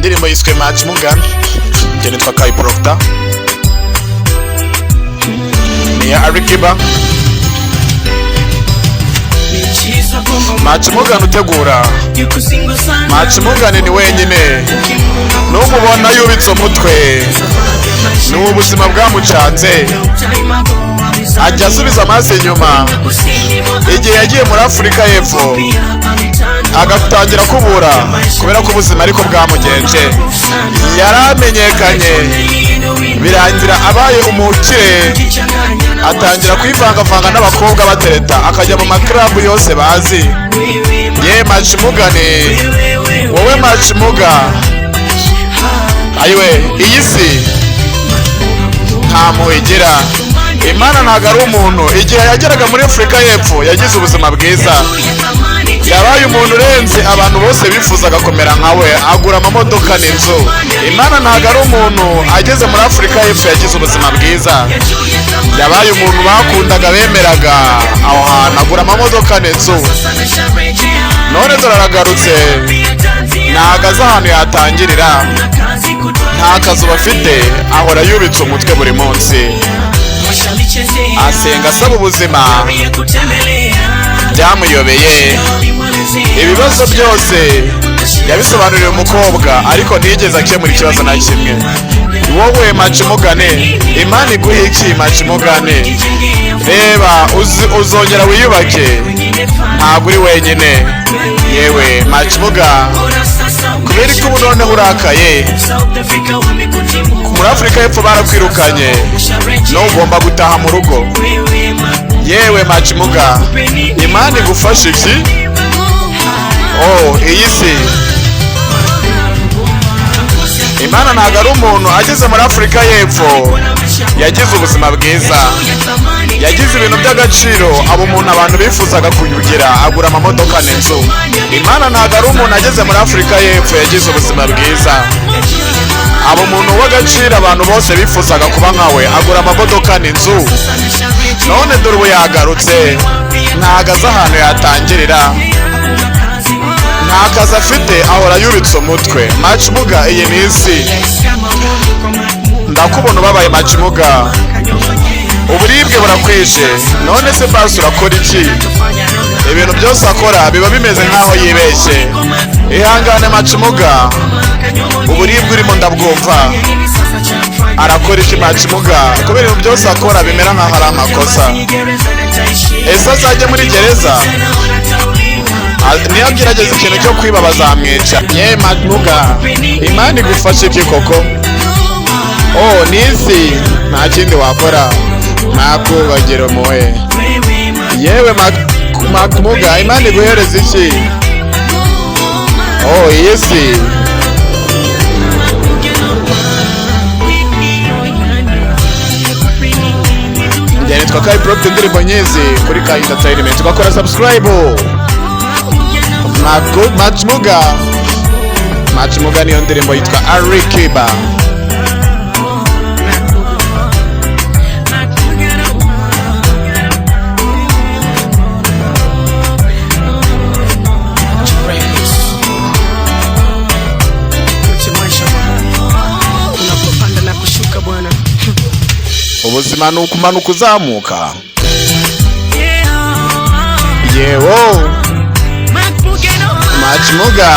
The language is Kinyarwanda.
indirimbo yiswe Machimuga njye nitwa Kai Proctor ni ya Alikiba. Machimuga utegura Machimuga ni wenyine n'umubona yubitse umutwe n'ubuzima bwamucanze ajya asubiza amaso inyuma igihe yagiye muri Afurika y'Epfo agatangira kubura kubera ko ubuzima ariko bwamugenje. Yaramenyekanye birangira abaye umukire atangira kwivangavanga n'abakobwa batereta akajya mu maklabu yose bazi. Ye Machimuga ni wowe Machimuga ayiwe iyi si nta muhigira. Imana ntago ari umuntu. Igihe yageraga muri Afurika y'Epfo yagize ubuzima bwiza, yabaye umuntu urenze abantu bose bifuzaga kumera nkawe, agura amamodoka n'inzu. Imana ntago ari umuntu. Ageze muri Afurika y'Epfo yagize ubuzima bwiza, yabaye umuntu bakundaga bemeraga aho hantu, agura amamodoka n'inzu. None turaragarutse ntago azi ahantu yatangirira, nta kazi bafite, ahora yubitse umutwe buri munsi, asenga asaba ubuzima byamuyobeye. Ibibazo byose yabisobanuriye umukobwa ariko ntiyigeze akemura ikibazo na kimwe. Wowe Machimuga Imana iguhe iki Machimuga? Reba uzongera wiyubake, ntabwo uri wenyine. Yewe Machimuga kubera ko ubu noneho urakaye muri Afurika y'Epfo barakwirukanye no ugomba gutaha mu rugo. Yewe Machimuga Imana igufashe iki? Iyi si Imana ntago ari umuntu. Ageze muri Afurika y'Epfo yagize ubuzima bwiza, yagize ibintu by'agaciro, abo umuntu abantu bifuzaga kugira, agura amamodoka n'inzu. Imana ntago ari umuntu. Ageze muri Afurika y'Epfo yagize ubuzima bwiza, abo umuntu w'agaciro abantu bose bifuzaga kuba nkawe, agura amamodoka n'inzu. None dore ubu yagarutse ntago azi ahantu yatangirira, nta kazi afite, ahora yubitse umutwe. Machimuga iyi ni isi. Ndakubona ubabaye Machimuga, uburibwe burakwishe. None se basi urakora iki? Ibintu byose akora biba bimeze nkaho yibeshye. Ihangane Machimuga, uburibwe urimo ndabwumva. Arakora iki Machimuga? Kubera ibintu byose akora bimera nkaho ari amakosa. Ese azajya muri gereza? Niyo agerageza ikintu cyo kwiba bazamwica. Ye Machimuga Imana igufashe iki koko? Nisi nta kindi wakora, nakubagiro muhe. Yewe Machimuga Imana iguhereza iki? Iyi si njye nitwa Kai Proctor, indirimbo nyizi kuri Kai Entertainment. Ugakora subscribe. Machimuga niyo ndirimbo yitwa Alikiba. Ubuzima ni ukumanuka uzamuka. Yewo Machimuga